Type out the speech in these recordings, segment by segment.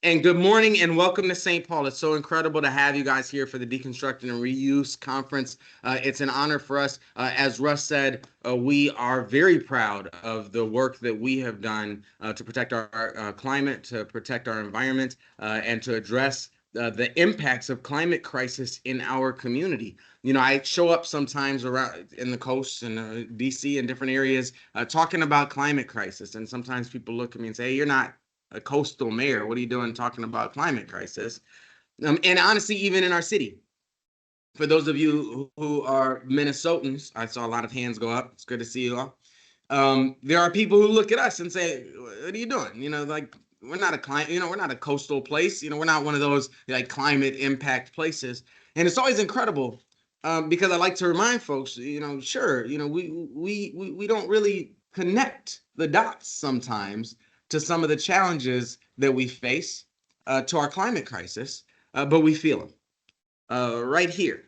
And good morning and welcome to St. Paul. It's so incredible to have you guys here for the Deconstructing and Reuse Conference. It's an honor for us. As Russ said, we are very proud of the work that we have done to protect our climate, to protect our environment, and to address the impacts of climate crisis in our community. You know, I show up sometimes around in the coast and DC and different areas talking about climate crisis. And sometimes people look at me and say, hey, you're not a coastal mayor. What are you doing talking about climate crisis? And honestly, even in our city, for those of you who are Minnesotans, I saw a lot of hands go up. It's good to see you all. There are people who look at us and say, "What are you doing?" You know, like we're not a climate. You know, we're not a coastal place. You know, we're not one of those like climate impact places. And it's always incredible because I like to remind folks. You know, sure, you know, we don't really connect the dots sometimes to some of the challenges that we face to our climate crisis, but we feel them right here.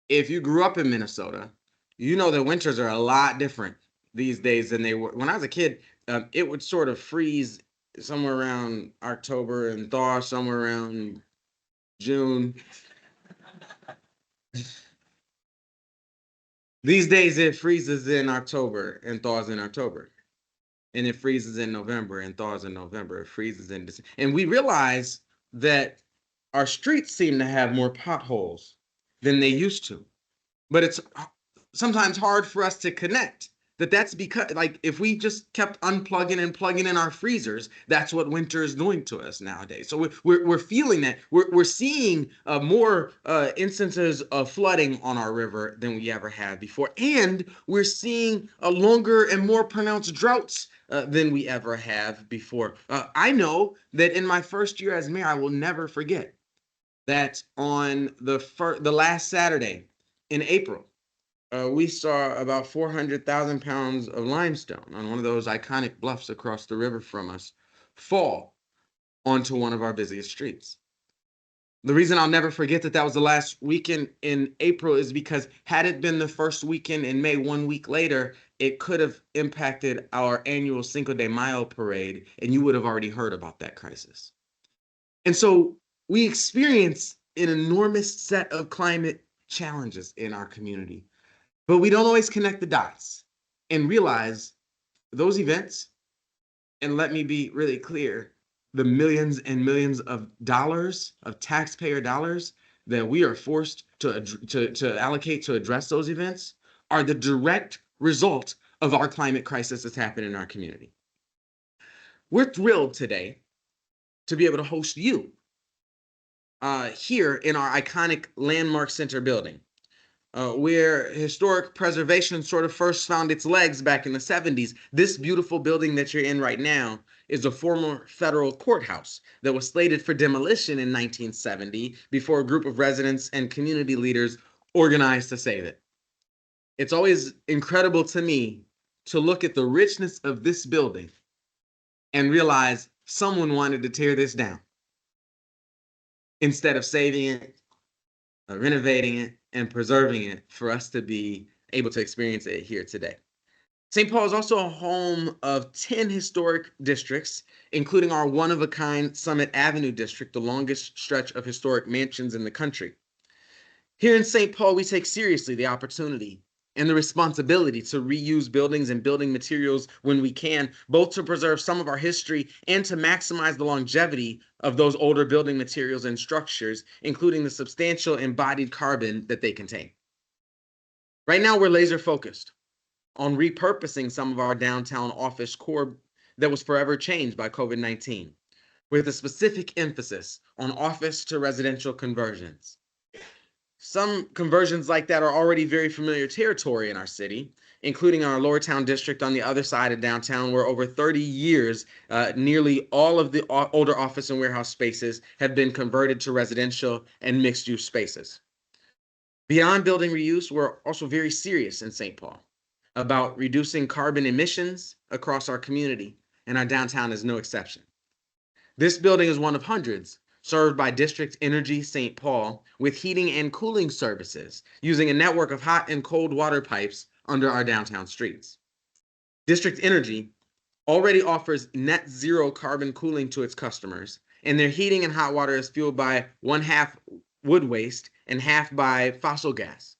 If you grew up in Minnesota, you know that winters are a lot different these days than they were when I was a kid. It would sort of freeze somewhere around October and thaw somewhere around June. These days it freezes in October and thaws in October, and it freezes in November and thaws in November. It freezes in December, and we realize that our streets seem to have more potholes than they used to. But it's sometimes hard for us to connect that's because like if we just kept unplugging and plugging in our freezers, that's what winter is doing to us nowadays. So we're feeling that we're seeing more instances of flooding on our river than we ever had before, and we're seeing a longer and more pronounced droughts than we ever have before. I know that in my first year as mayor, I will never forget that on the last Saturday in April, we saw about 400,000 pounds of limestone on one of those iconic bluffs across the river from us fall onto one of our busiest streets. The reason I'll never forget that that was the last weekend in April is because had it been the first weekend in May, 1 week later, it could have impacted our annual Cinco de Mayo parade, and you would have already heard about that crisis. And so we experience an enormous set of climate challenges in our community, but we don't always connect the dots and realize those events, and let me be really clear, the millions and millions of dollars, of taxpayer dollars that we are forced to allocate to address those events are the direct result of our climate crisis that's happened in our community. We're thrilled today to be able to host you here in our iconic Landmark Center building, where historic preservation sort of first found its legs back in the 70s. This beautiful building that you're in right now is a former federal courthouse that was slated for demolition in 1970 before a group of residents and community leaders organized to save it. It's always incredible to me to look at the richness of this building and realize someone wanted to tear this down instead of saving it, renovating it, and preserving it for us to be able to experience it here today. St. Paul is also a home of 10 historic districts, including our one-of-a-kind Summit Avenue district, the longest stretch of historic mansions in the country. Here in St. Paul, we take seriously the opportunity and the responsibility to reuse buildings and building materials when we can, both to preserve some of our history and to maximize the longevity of those older building materials and structures, including the substantial embodied carbon that they contain. Right now, we're laser focused on repurposing some of our downtown office core that was forever changed by COVID-19, with a specific emphasis on office to residential conversions. Some conversions like that are already very familiar territory in our city, including our Lower Town district on the other side of downtown, where over 30 years, nearly all of the older office and warehouse spaces have been converted to residential and mixed-use spaces. Beyond building reuse, we're also very serious in St. Paul about reducing carbon emissions across our community, and our downtown is no exception. This building is one of hundreds served by District Energy St. Paul with heating and cooling services using a network of hot and cold water pipes under our downtown streets. District Energy already offers net zero carbon cooling to its customers and their heating and hot water is fueled by one half wood waste and half by fossil gas.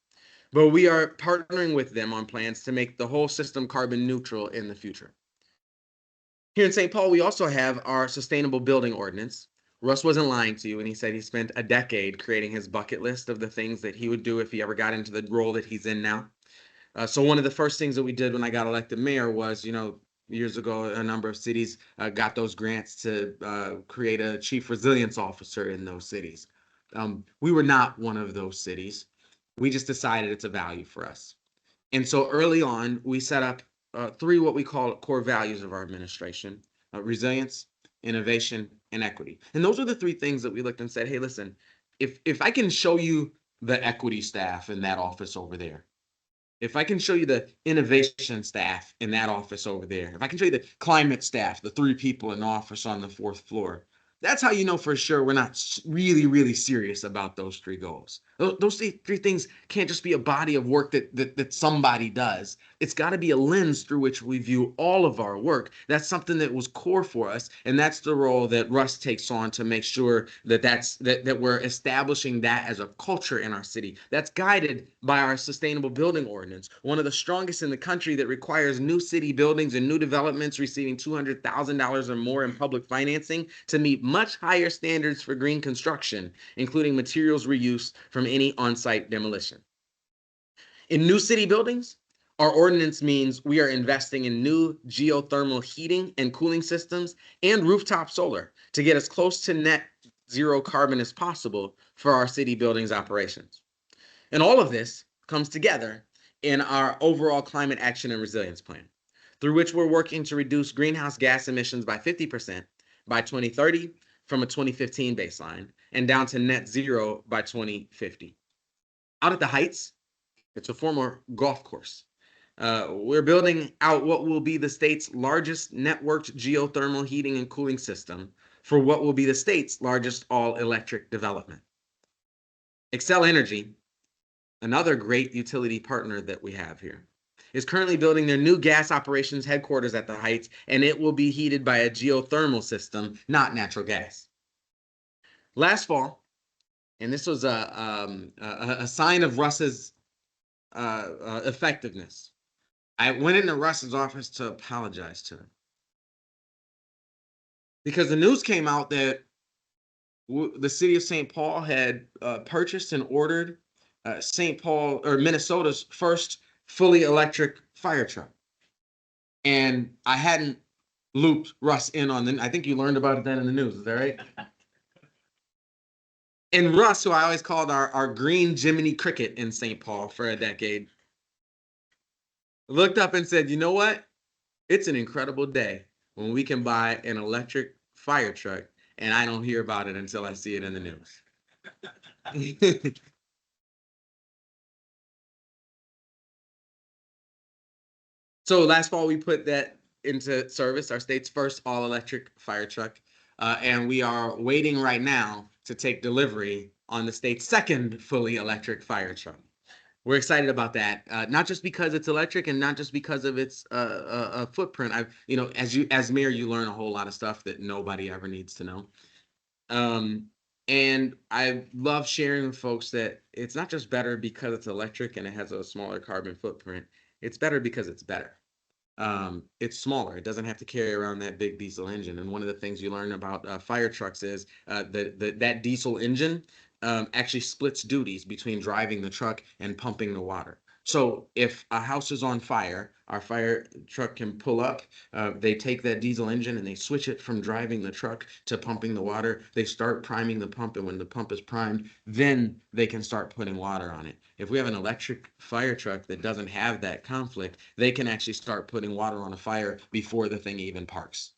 But we are partnering with them on plans to make the whole system carbon neutral in the future. Here in St. Paul, we also have our sustainable building ordinance. Russ wasn't lying to you when he said he spent a decade creating his bucket list of the things that he would do if he ever got into the role that he's in now. So one of the first things that we did when I got elected mayor was, years ago, a number of cities got those grants to create a chief resilience officer in those cities. We were not one of those cities. We just decided it's a value for us. And so early on, we set up three what we call core values of our administration: resilience, innovation, and equity. And those are the three things that we looked and said, hey, listen, if I can show you the equity staff in that office over there, if I can show you the innovation staff in that office over there, if I can show you the climate staff, the three people in the office on the fourth floor, that's how you know for sure we're not really, really serious about those three goals. Those three things can't just be a body of work that somebody does. It's got to be a lens through which we view all of our work. That's something that was core for us, and that's the role that Russ takes on to make sure that we're establishing that as a culture in our city. That's guided by our sustainable building ordinance, one of the strongest in the country, that requires new city buildings and new developments receiving $200,000 or more in public financing to meet much higher standards for green construction, including materials reuse from any on-site demolition. In new city buildings, our ordinance means we are investing in new geothermal heating and cooling systems and rooftop solar to get as close to net zero carbon as possible for our city buildings operations. And all of this comes together in our overall climate action and resilience plan, through which we're working to reduce greenhouse gas emissions by 50% by 2030 from a 2015 baseline and down to net zero by 2050. Out at the Heights, it's a former golf course. We're building out what will be the state's largest networked geothermal heating and cooling system for what will be the state's largest all-electric development. Xcel Energy, another great utility partner that we have here, is currently building their new gas operations headquarters at the Heights, and it will be heated by a geothermal system, not natural gas. Last fall, and this was a sign of Russ's effectiveness, I went into Russ's office to apologize to him because the news came out that the city of St. Paul had purchased and ordered St. Paul or Minnesota's first fully electric fire truck. And I hadn't looped Russ in on them. I think you learned about it then in the news. Is that right? And Russ, who I always called our green Jiminy Cricket in St. Paul for a decade, looked up and said, you know what? It's an incredible day when we can buy an electric fire truck and I don't hear about it until I see it in the news. So last fall, we put that into service, our state's first all-electric fire truck, and we are waiting right now to take delivery on the state's second fully electric fire truck. We're excited about that, not just because it's electric and not just because of its footprint. As mayor, you learn a whole lot of stuff that nobody ever needs to know. And I love sharing with folks that it's not just better because it's electric and it has a smaller carbon footprint. It's better because it's better. It's smaller. It doesn't have to carry around that big diesel engine. And one of the things you learn about fire trucks is that diesel engine actually splits duties between driving the truck and pumping the water. So if a house is on fire, our fire truck can pull up. They take that diesel engine and they switch it from driving the truck to pumping the water. They start priming the pump, and when the pump is primed, then they can start putting water on it. If we have an electric fire truck that doesn't have that conflict, they can actually start putting water on a fire before the thing even parks,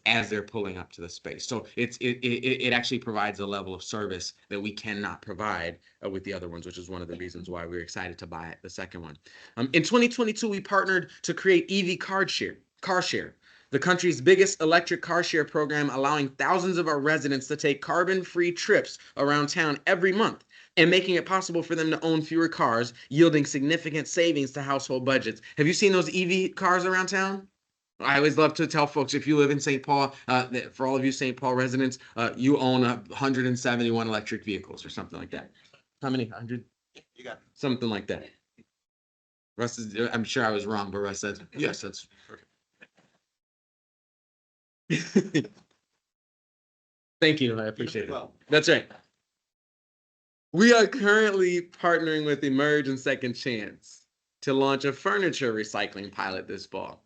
as they're pulling up to the space. So it actually provides a level of service that we cannot provide with the other ones, which is one of the reasons why we're excited to buy the second one. In 2022, we partnered to create EV Car Share, the country's biggest electric car share program, allowing thousands of our residents to take carbon-free trips around town every month and making it possible for them to own fewer cars, yielding significant savings to household budgets. Have you seen those EV cars around town? I always love to tell folks, if you live in St. Paul, for all of you St. Paul residents, you own 171 electric vehicles or something like that. How many? 100? You got something like that. Russ is, I'm sure I was wrong, but Russ said, yes, that's perfect. Thank you. I appreciate it. Well, that's right. We are currently partnering with Emerge and Second Chance to launch a furniture recycling pilot this fall.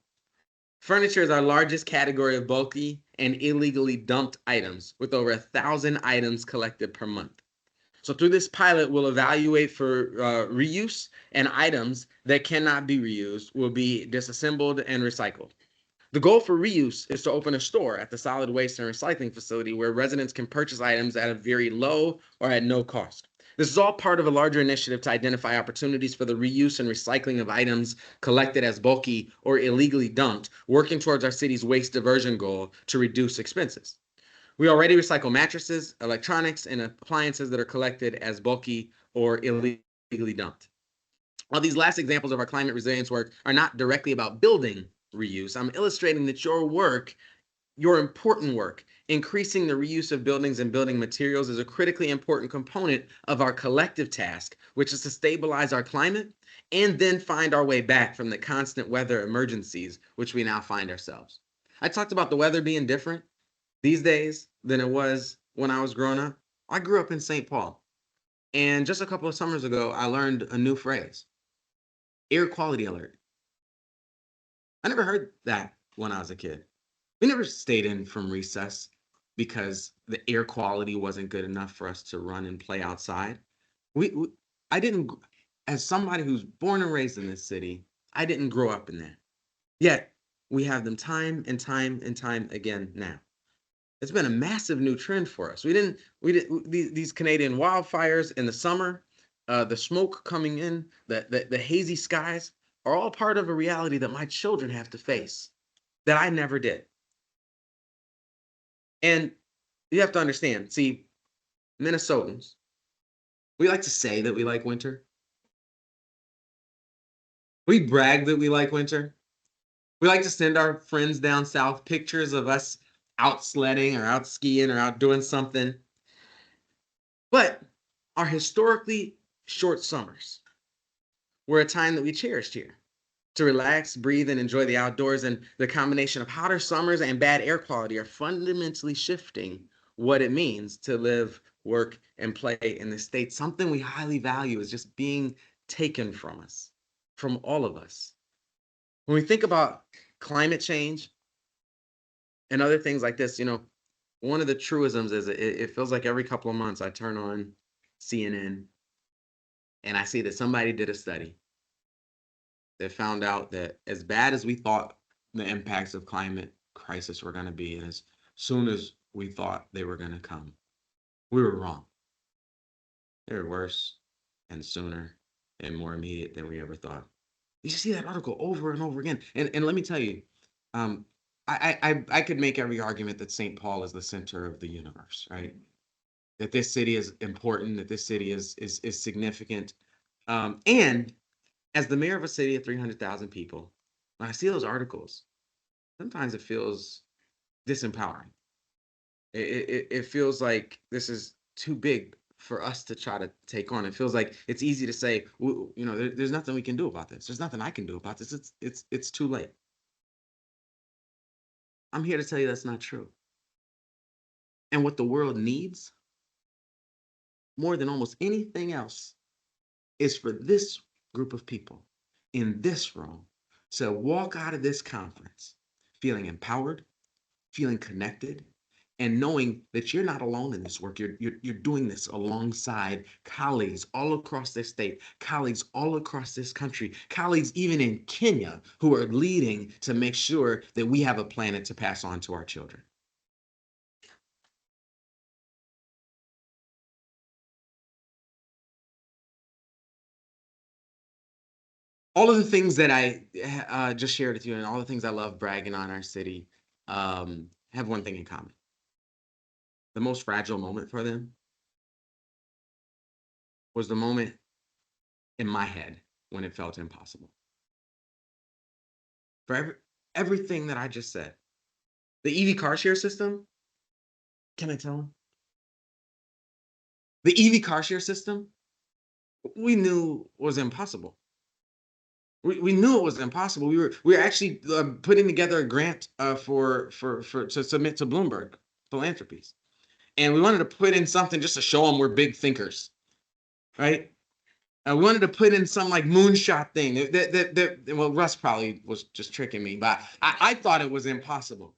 Furniture is our largest category of bulky and illegally dumped items, with over 1,000 items collected per month. So through this pilot, we'll evaluate for reuse, and items that cannot be reused will be disassembled and recycled. The goal for reuse is to open a store at the solid waste and recycling facility where residents can purchase items at a very low or at no cost. This is all part of a larger initiative to identify opportunities for the reuse and recycling of items collected as bulky or illegally dumped, working towards our city's waste diversion goal to reduce expenses. We already recycle mattresses, electronics, and appliances that are collected as bulky or illegally dumped. While these last examples of our climate resilience work are not directly about building reuse, I'm illustrating that your work, your important work, increasing the reuse of buildings and building materials, is a critically important component of our collective task, which is to stabilize our climate and then find our way back from the constant weather emergencies which we now find ourselves. I talked about the weather being different these days than it was when I was growing up. I grew up in St. Paul, and just a couple of summers ago, I learned a new phrase: air quality alert. I never heard that when I was a kid. We never stayed in from recess because the air quality wasn't good enough for us to run and play outside. We I didn't, as somebody who's born and raised in this city, I didn't grow up in that. Yet we have them time and time and time again now. It's been a massive new trend for us. These Canadian wildfires in the summer, the smoke coming in, the hazy skies are all part of a reality that my children have to face that I never did. And you have to understand, see, Minnesotans, we like to say that we like winter. We brag that we like winter. We like to send our friends down south pictures of us out sledding or out skiing or out doing something. But our historically short summers were a time that we cherished here to relax, breathe, and enjoy the outdoors. And the combination of hotter summers and bad air quality are fundamentally shifting what it means to live, work, and play in the state. Something we highly value is just being taken from us, from all of us. When we think about climate change and other things like this, one of the truisms is it feels like every couple of months I turn on CNN and I see that somebody did a study that found out that as bad as we thought the impacts of climate crisis were going to be, and as soon as we thought they were going to come, we were wrong. They were worse and sooner and more immediate than we ever thought. You see that article over and over again. And let me tell you, um, I could make every argument that St. Paul is the center of the universe, right? That this city is important, that this city is significant. And as the mayor of a city of 300,000 people, when I see those articles, sometimes it feels disempowering. It feels like this is too big for us to try to take on. It feels like it's easy to say, there's nothing we can do about this. There's nothing I can do about this. It's too late. I'm here to tell you that's not true. And what the world needs more than almost anything else is for this group of people in this room to walk out of this conference feeling empowered, feeling connected, and knowing that you're not alone in this work. You're doing this alongside colleagues all across this state, colleagues all across this country, colleagues even in Kenya who are leading to make sure that we have a planet to pass on to our children. All of the things that I just shared with you and all the things I love bragging on our city have one thing in common. The most fragile moment for them was the moment in my head when it felt impossible. For everything that I just said. The EV car share system, can I tell them? The EV car share system, we knew was impossible. We knew it was impossible. We were actually putting together a grant for to submit to Bloomberg Philanthropies, and we wanted to put in something just to show them we're big thinkers, right? I wanted to put in some like moonshot thing well, Russ probably was just tricking me, but I thought it was impossible.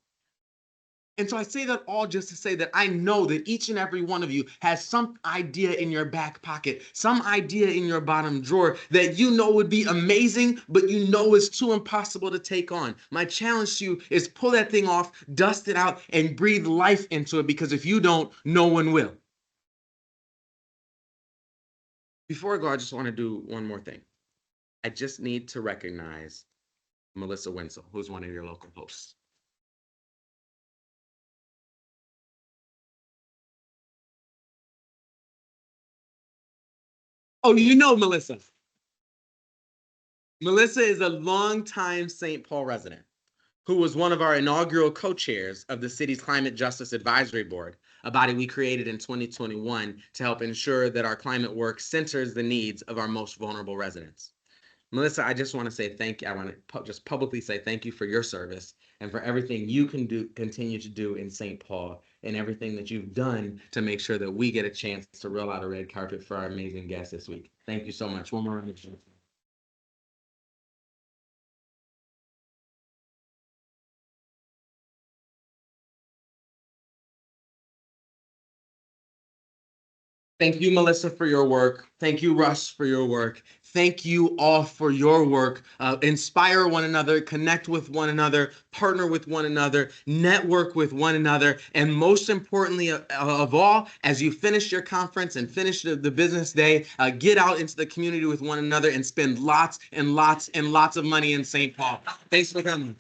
And so I say that all just to say that I know that each and every one of you has some idea in your back pocket, some idea in your bottom drawer that you know would be amazing, but you know is too impossible to take on. My challenge to you is pull that thing off, dust it out, and breathe life into it, because if you don't, no one will. Before I go, I just want to do one more thing. I just need to recognize Melissa Wenzel, who's one of your local hosts. Oh, you know Melissa. Melissa is a longtime St. Paul resident who was one of our inaugural co-chairs of the city's Climate Justice Advisory Board, a body we created in 2021 to help ensure that our climate work centers the needs of our most vulnerable residents. Melissa, I just want to say thank you. I want to just publicly say thank you for your service and for everything you can do, continue to do in St. Paul, and everything that you've done to make sure that we get a chance to roll out a red carpet for our amazing guests this week. Thank you so much. One more round of applause. Thank you, Melissa, for your work. Thank you, Russ, for your work. Thank you all for your work. Inspire one another, connect with one another, partner with one another, network with one another, and most importantly of all, as you finish your conference and finish the business day, get out into the community with one another and spend lots and lots and lots of money in St. Paul. Thanks for coming.